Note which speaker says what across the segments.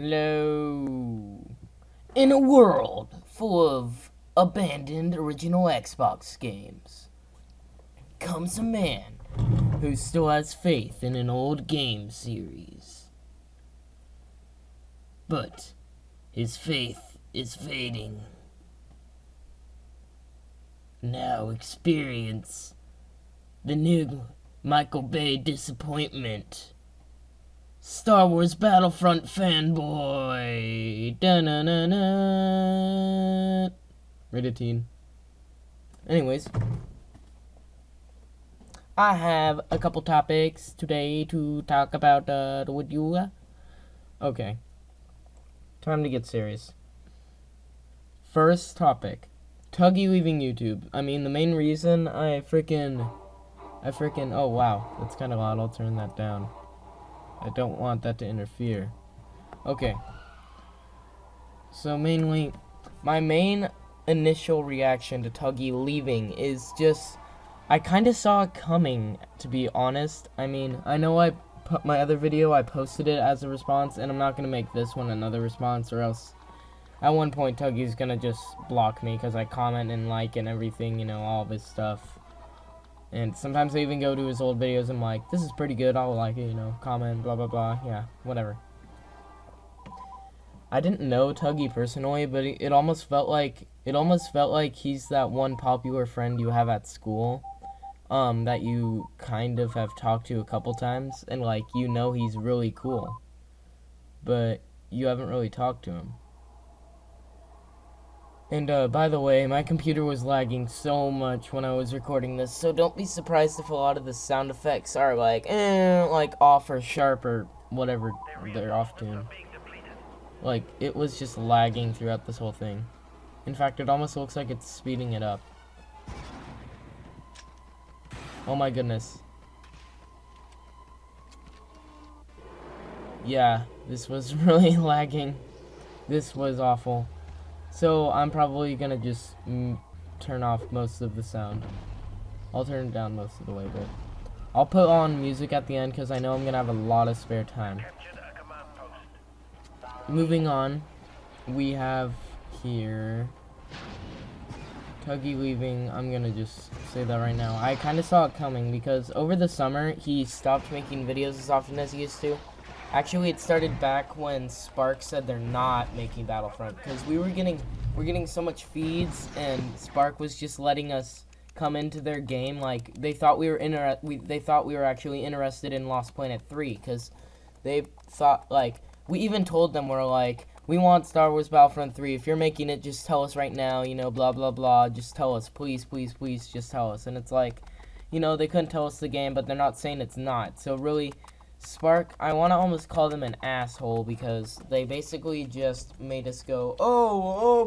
Speaker 1: Hello. In a world full of abandoned original Xbox games comes a man who still has faith in an old game series. But his faith is fading. Now experience the new Michael Bay disappointment. Star Wars Battlefront fanboy. Da-na-na-na. Rated teen. Anyways, I have a couple topics today to talk about with you. Okay. Time to get serious. First topic. Tuggie leaving YouTube. I mean, the main reason I freaking oh wow, that's kind of loud. I'll turn that down. I don't want that to interfere. Okay. So mainly, my main initial reaction to Tuggie leaving is just, I kind of saw it coming, to be honest. I mean, I know I put my other video, I posted it as a response, and I'm not going to make this one another response, or else at one point Tuggie's going to just block me because I comment and like and everything, you know, all of his stuff. And sometimes I even go to his old videos and I'm like, this is pretty good, I'll like it, you know, comment, blah, blah, blah, yeah, whatever. I didn't know Tuggie personally, but it almost felt like he's that one popular friend you have at school, that you kind of have talked to a couple times, and like, you know he's really cool, but you haven't really talked to him. And, by the way, my computer was lagging so much when I was recording this, so don't be surprised if a lot of the sound effects are like off or sharp or whatever they're off tune. Like, it was just lagging throughout this whole thing. In fact, it almost looks like it's speeding it up. Oh my goodness. Yeah, this was really lagging. This was awful. So I'm probably gonna just turn off most of the sound. I'll turn it down most of the way, but I'll put on music at the end because I know I'm gonna have a lot of spare time. Moving on, we have here Tuggie leaving. I'm gonna just say that right now. I kind of saw it coming because over the summer he stopped making videos as often as he used to. Actually, it started back when Spark said they're not making Battlefront, because we're getting so much feeds, and Spark was just letting us come into their game. Like, they thought we were actually interested in Lost Planet 3, because they thought, like, we even told them, we're like, we want Star Wars Battlefront 3. If you're making it, just tell us right now, you know, blah blah blah. Just tell us, please, please, please, just tell us. And it's like, you know, they couldn't tell us the game, but they're not saying it's not. So really, Spark, I want to almost call them an asshole, because they basically just made us go, oh,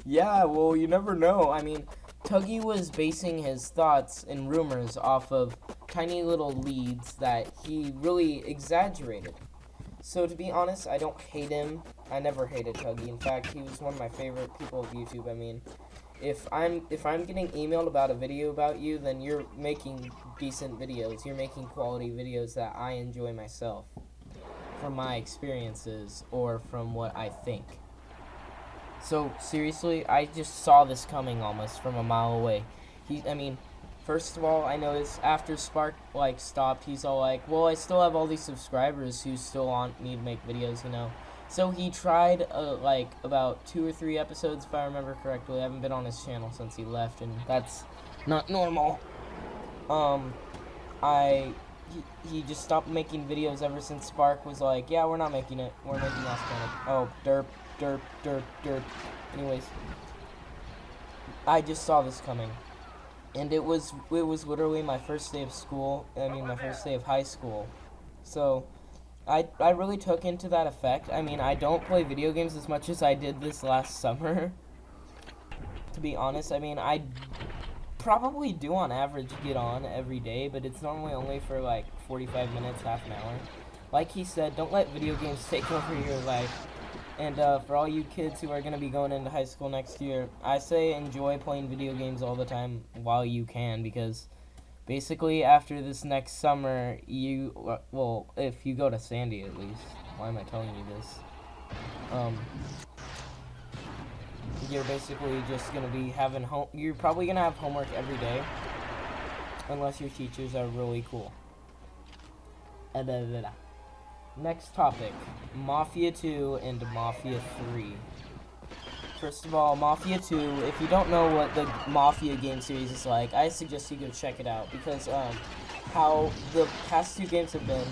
Speaker 1: yeah, well, you never know. I mean, Tuggie was basing his thoughts and rumors off of tiny little leads that he really exaggerated. So to be honest, I don't hate him. I never hated Tuggie. In fact, he was one of my favorite people of YouTube. I mean, if I'm getting emailed about a video about you, then you're making decent videos. You're making quality videos that I enjoy myself, from my experiences or from what I think. So seriously, I just saw this coming almost from a mile away. I mean, first of all, I noticed after Spark stopped, he's all like, well, I still have all these subscribers who still want me to make videos, you know. So he tried, about 2 or 3 episodes, if I remember correctly. I haven't been on his channel since he left, and that's not normal. He just stopped making videos ever since Spark was like, yeah, we're not making it. We're making Lost Planet. Oh, derp, derp, derp, derp. Anyways, I just saw this coming. And it was literally my first day of school. I mean, my first day of high school. So I really took into that effect. I mean, I don't play video games as much as I did this last summer, to be honest. I mean, I probably do on average get on every day, but it's normally only for like 45 minutes, half an hour. Like he said, don't let video games take over your life. And for all you kids who are going to be going into high school next year, I say enjoy playing video games all the time while you can, because Basically, after this next summer, well, if you go to Sandy at least, why am I telling you this? You're basically just gonna be having you're probably gonna have homework every day, unless your teachers are really cool. Next topic, Mafia2 and Mafia3. First of all, Mafia2, if you don't know what the Mafia game series is like, I suggest you go check it out, because how the past 2 games have been,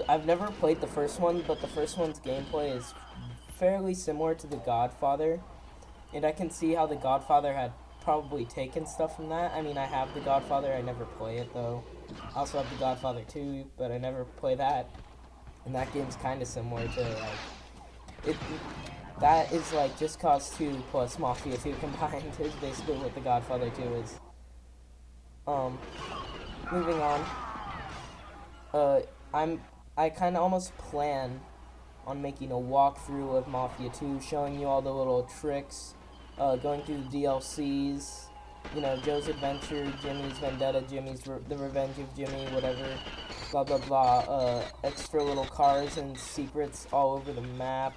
Speaker 1: I've never played the first one, but the first one's gameplay is fairly similar to The Godfather, and I can see how The Godfather had probably taken stuff from that. I mean, I have The Godfather, I never play it though. I also have The Godfather 2, but I never play that. And that game's kind of similar to, like, that is like Just Cause 2 plus Mafia 2 combined is basically what The Godfather 2 is. Moving on. I kind of almost plan on making a walkthrough of Mafia 2, showing you all the little tricks, going through the DLCs, you know, Joe's Adventure, Jimmy's Vendetta, The Revenge of Jimmy, whatever, blah blah blah, extra little cars and secrets all over the map,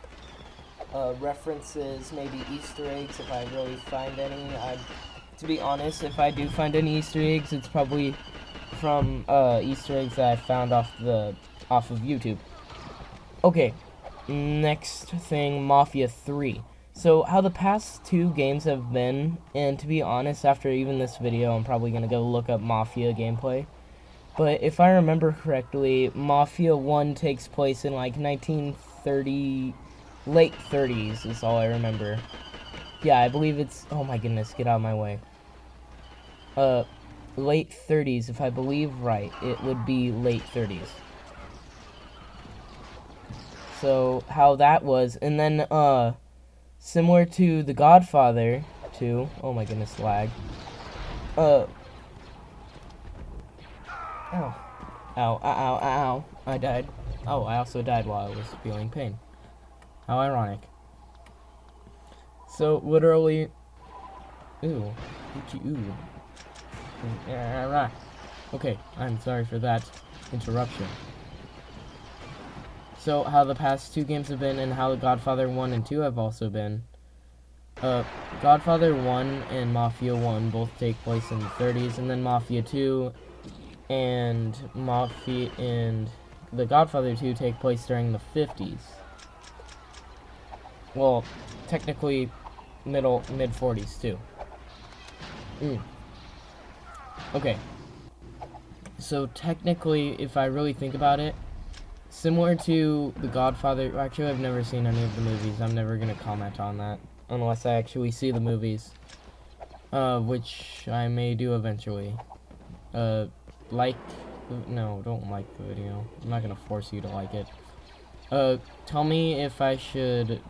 Speaker 1: references, maybe Easter eggs if I really find any. To be honest, if I do find any Easter eggs, it's probably from Easter eggs that I found off of YouTube. Okay, next thing, Mafia 3. So, how the past 2 games have been, and to be honest, after even this video, I'm probably going to go look up Mafia gameplay. But if I remember correctly, Mafia 1 takes place in like 1930, late 30s is all I remember. Yeah, I believe it's, oh my goodness, get out of my way. Late 30s, if I believe right, it would be late 30s. So, how that was, and then, similar to The Godfather 2, oh my goodness, lag. Ow. Ow, ow, ow, ow, I died. Oh, I also died while I was feeling pain. How ironic. So, literally, ooh, ooh. Okay, I'm sorry for that interruption. So, how the past 2 games have been, and how the Godfather 1 and 2 have also been. Godfather 1 and Mafia 1 both take place in the 30s, and then Mafia 2 and the Godfather 2 take place during the 50s. Well, technically, mid-40s, too. Okay. So, technically, if I really think about it, similar to The Godfather, actually I've never seen any of the movies, I'm never going to comment on that, unless I actually see the movies, which I may do eventually. No, don't like the video, I'm not going to force you to like it. Tell me if I should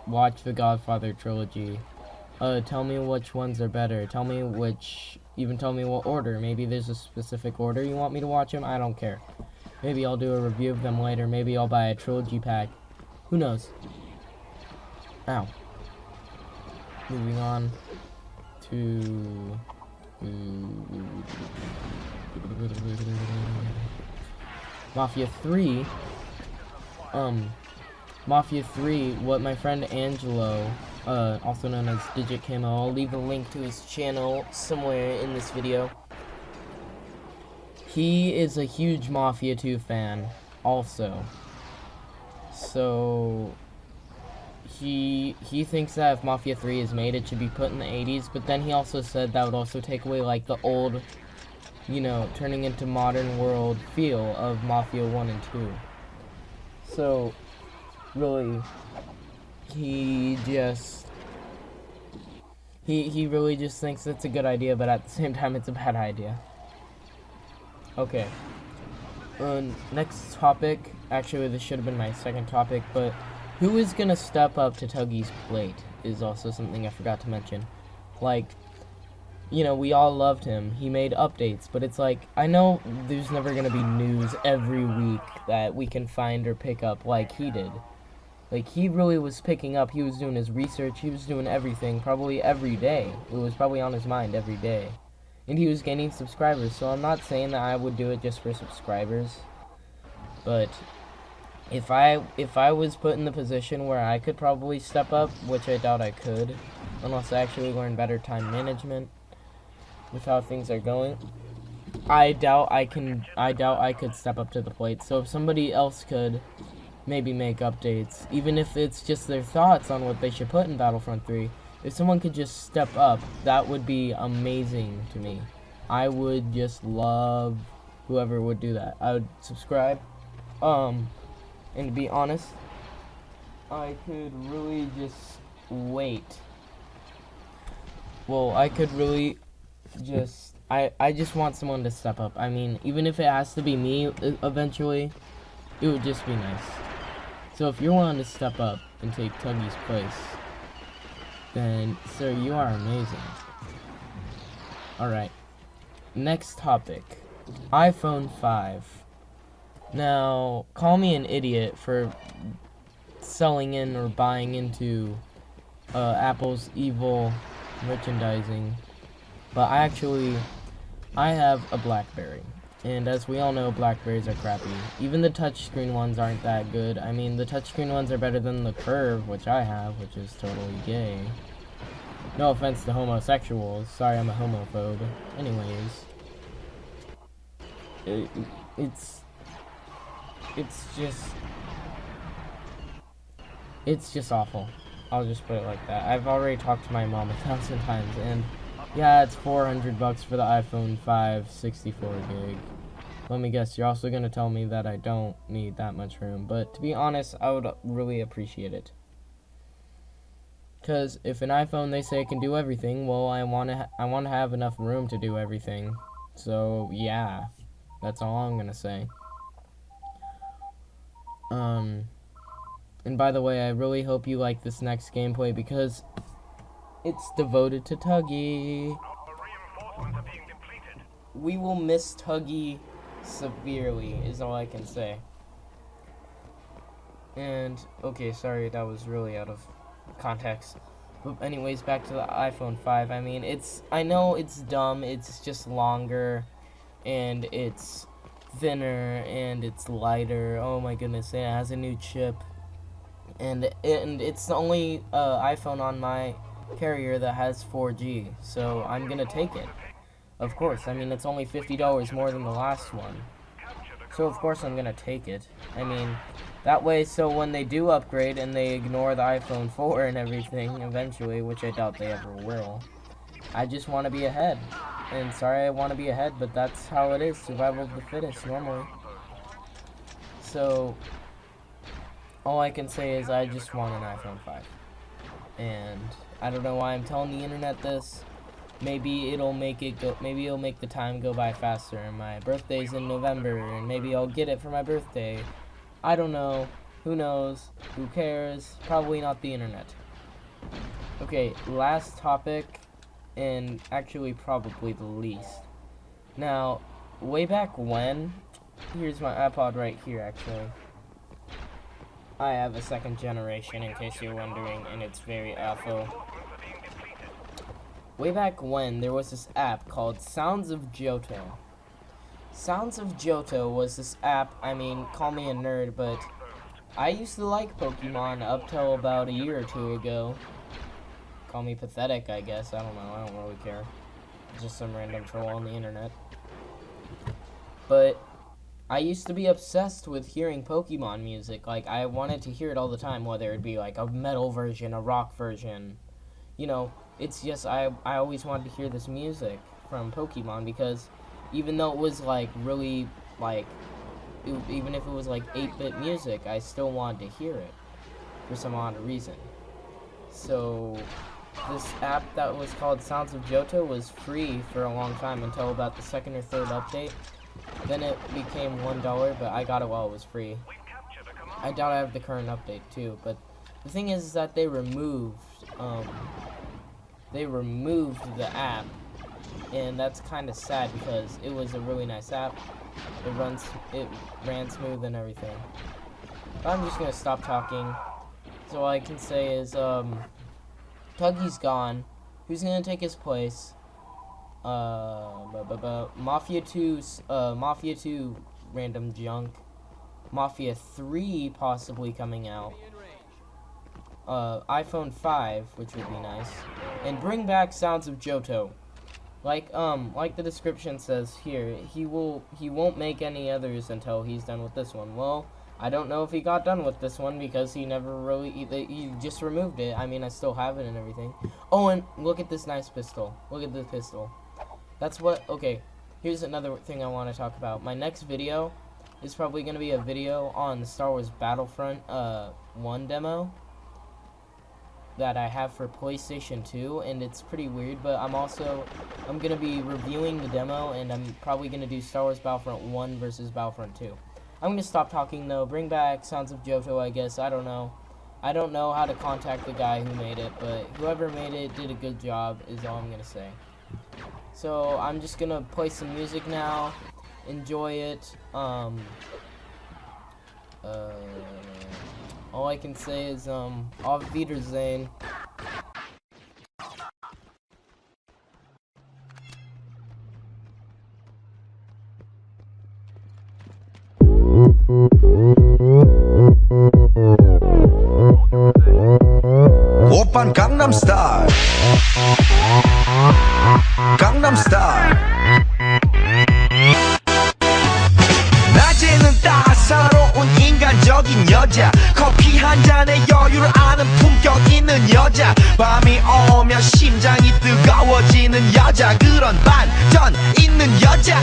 Speaker 1: watch the Godfather trilogy, tell me which ones are better, even tell me what order, maybe there's a specific order you want me to watch them, I don't care. Maybe I'll do a review of them later. Maybe I'll buy a trilogy pack. Who knows? Ow. Moving on to... Mafia 3. Mafia 3, what my friend Angelo, also known as Digit Camo, I'll leave a link to his channel somewhere in this video. He is a huge Mafia 2 fan, also. So, he thinks that if Mafia 3 is made, it should be put in the 80s, but then he also said that would also take away, like, the old, you know, turning into modern world feel of Mafia 1 and 2. So, really, he really just thinks it's a good idea, but at the same time, it's a bad idea. Okay, next topic, actually this should have been my second topic, but who is gonna step up to Tuggie's plate is also something I forgot to mention. Like, you know, we all loved him, he made updates, but it's like, I know there's never gonna be news every week that we can find or pick up like he did. Like, he really was picking up, he was doing his research, he was doing everything, probably every day. It was probably on his mind every day. and he was gaining subscribers. So I'm not saying that I would do it just for subscribers, but if I was put in the position where I could probably step up, which I doubt I could, unless I actually learn better time management with how things are going, I doubt I could step up to the plate. So if somebody else could maybe make updates, even if it's just their thoughts on what they should put in Battlefront 3, if someone could just step up, that would be amazing to me. I would just love whoever would do that. I would subscribe. And to be honest, I could really just wait. Well, I could really just... I just want someone to step up. I mean, even if it has to be me eventually, it would just be nice. So if you're willing to step up and take Tuggie's place, then, sir, you are amazing. Alright. Next topic. iPhone 5. Now, call me an idiot for selling in or buying into Apple's evil merchandising, but I have a BlackBerry, and as we all know, BlackBerries are crappy. Even the touchscreen ones aren't that good. I mean, the touchscreen ones are better than the Curve, which I have, which is totally gay. No offense to homosexuals. Sorry, I'm a homophobe. Anyways, it's just awful. I'll just put it like that. I've already talked to my mom 1,000 times, and yeah, it's $400 for the iPhone 5 64 gig. Let me guess, you're also gonna tell me that I don't need that much room, but to be honest, I would really appreciate it. Because if an iPhone, they say it can do everything, well, I want to have enough room to do everything. So yeah, that's all I'm gonna say. And by the way, I really hope you like this next gameplay because it's devoted to Tuggie. We will miss Tuggie severely, is all I can say. And, okay, sorry, that was really out of context. But anyways, back to the iPhone 5. I mean, I know it's dumb, it's just longer, and it's thinner, and it's lighter. Oh my goodness, and it has a new chip. And it's the only iPhone on my carrier that has 4G, so I'm gonna take it. Of course, I mean, it's only $50 more than the last one. So of course I'm gonna take it. I mean, that way, so when they do upgrade and they ignore the iPhone 4 and everything eventually, which I doubt they ever will, I just want to be ahead. And sorry I want to be ahead, but that's how it is, survival of the fittest normally. So all I can say is I just want an iPhone 5. And I don't know why I'm telling the internet this. Maybe it'll make the time go by faster, and my birthday's in November, and maybe I'll get it for my birthday. I don't know. Who knows? Who cares? Probably not the internet. Okay, last topic, and actually probably the least. Now, way back when, here's my iPod right here, actually. I have a second generation, in case you're wondering, and it's very awful. Way back when, there was this app called Sounds of Johto. Sounds of Johto was this app, I mean, call me a nerd, but I used to like Pokemon up till about a year or two ago. Call me pathetic, I guess, I don't know, I don't really care. Just some random troll on the internet. But I used to be obsessed with hearing Pokemon music. Like, I wanted to hear it all the time, whether it be like a metal version, a rock version. You know, it's just, I always wanted to hear this music from Pokemon because even though it was like really, like, even if it was like 8-bit music, I still wanted to hear it for some odd reason. So this app that was called Sounds of Johto was free for a long time until about the second or third update. Then it became $1, but I got it while it was free. I doubt I have the current update too, but the thing is that they removed the app, and that's kind of sad because it was a really nice app. It ran smooth and everything. But I'm just gonna stop talking. So all I can say is Tuggie's gone. Who's gonna take his place? Mafia2 random junk, Mafia3 possibly coming out, iPhone 5, which would be nice, and bring back Sounds of Johto. Like the description says here, he won't make any others until he's done with this one. Well, I don't know if he got done with this one because he never really, he just removed it. I mean, I still have it and everything. Oh, and look at this nice pistol. Look at this pistol. That's what, okay, here's another thing I want to talk about. My next video is probably going to be a video on the Star Wars Battlefront 1 demo that I have for PlayStation 2, and it's pretty weird, but I'm going to be reviewing the demo, and I'm probably going to do Star Wars Battlefront 1 versus Battlefront 2. I'm going to stop talking, though. Bring back Sounds of Johto, I guess. I don't know. I don't know how to contact the guy who made it, but whoever made it did a good job, is all I'm going to say. So, I'm just going to play some music now. Enjoy it. All I can say is, auf Wiedersehen.
Speaker 2: OPPAN Gangnam Style. Gangnam Style. 낮에는 따사로운 인간적인 여자, 커피 한 잔에 여유를 아는 품격 있는 여자, 밤이 오면 심장이 뜨거워지는 여자, 그런 반전 있는 여자.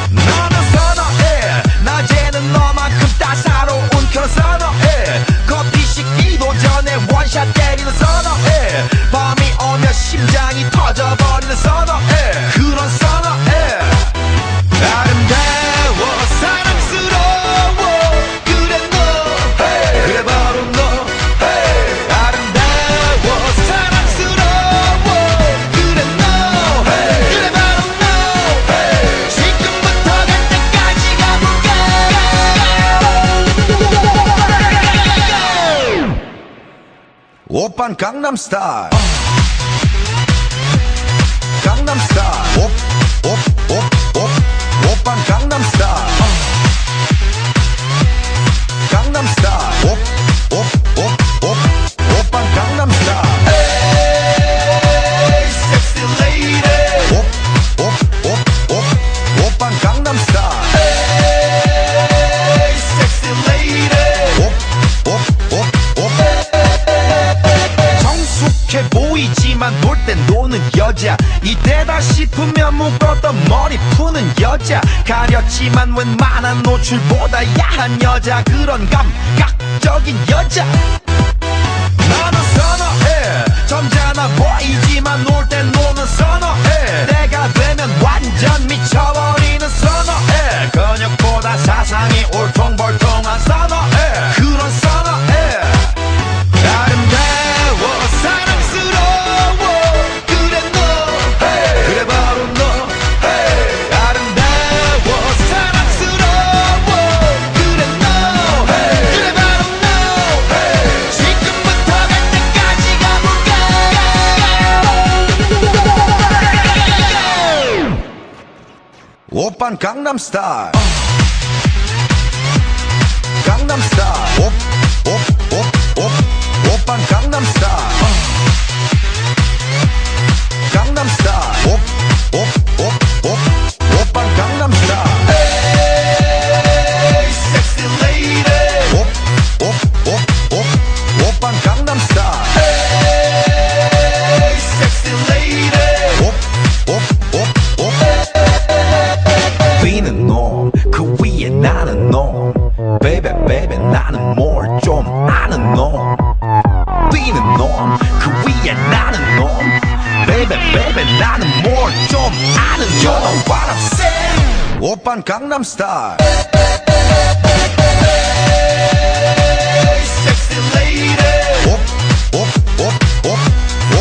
Speaker 2: 너는 선호해, 낮에는 너만큼 따사로운 그런 선호해, 커피 식기도 전에 원샷 때리는 선호해, 밤이 오면 심장이 터져버리는 선호해, 그런 선호해. 아름다워 사랑스러워 그래 너 hey. 그래 바로 너 hey. 아름다워 사랑스러워 그래 너 hey. 그래 바로 너 hey. 지금부터 갈 때까지 가볼까. 오빤 강남 스타일 강남 스타일 오빤 강남 스타일 강남 스타일 오빤 강남 스타일 에이 섹시 레이디 오빤 강남 스타일 에이 섹시 레이디 정숙해 보이지만 놀 땐 노는 여자, 이때다 싶으면 묶었던 머리 푸는 여자, 가렸지만 웬만한 노출보다 야한 여자, 그런 감각적인 여자. 나는 선호해, 점잖아 보이지만 놀 땐 노는 선호해, 내가 되면 완전 미쳐버리는 선호해, 근육보다 사상이 울퉁불퉁한 선호해, 그런 선호해. 아름다워 사랑스러워 그래 너 hey. 그래 바로 너 hey. 아름다워 사랑스러워 그래 너 hey. 그래 바로 너 hey. 지금부터 갈 때까지 가볼까. 오빤 강남 스타일 강남 스타일 오빤 강남 스타일 강남 스타일 오빤 강남 스타일 에이 섹시 레이디 오빤 강남 스타일 에이 섹시 레이디 비는 놈 그 위에 나는 놈 베이베 베이베 나는 뭘 좀 아는 놈 뛰는 놈 그 위에 나는 놈 베이베 베이베 나는 뭘 좀 아는 놈 You know what I'm saying 오빤 강남 스타일 섹시 레이디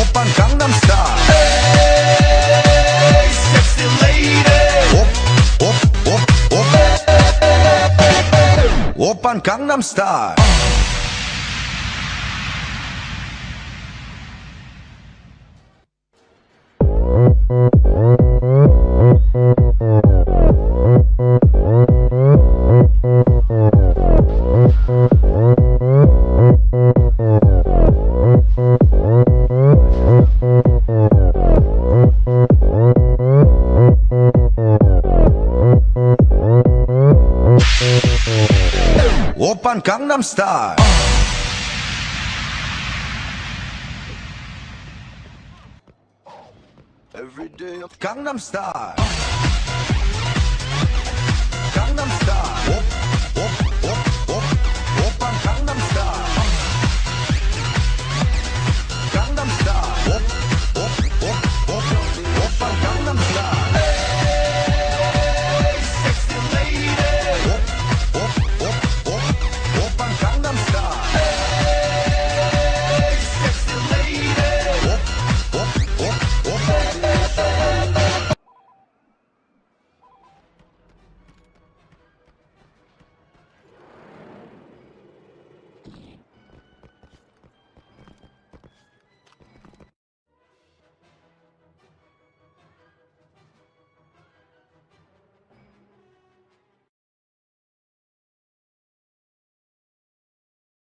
Speaker 2: 오빤 강남 스타일 섹시 레이디 오빤 강남 스타일 오빤 강남 스타일 Every day of Gangnam Style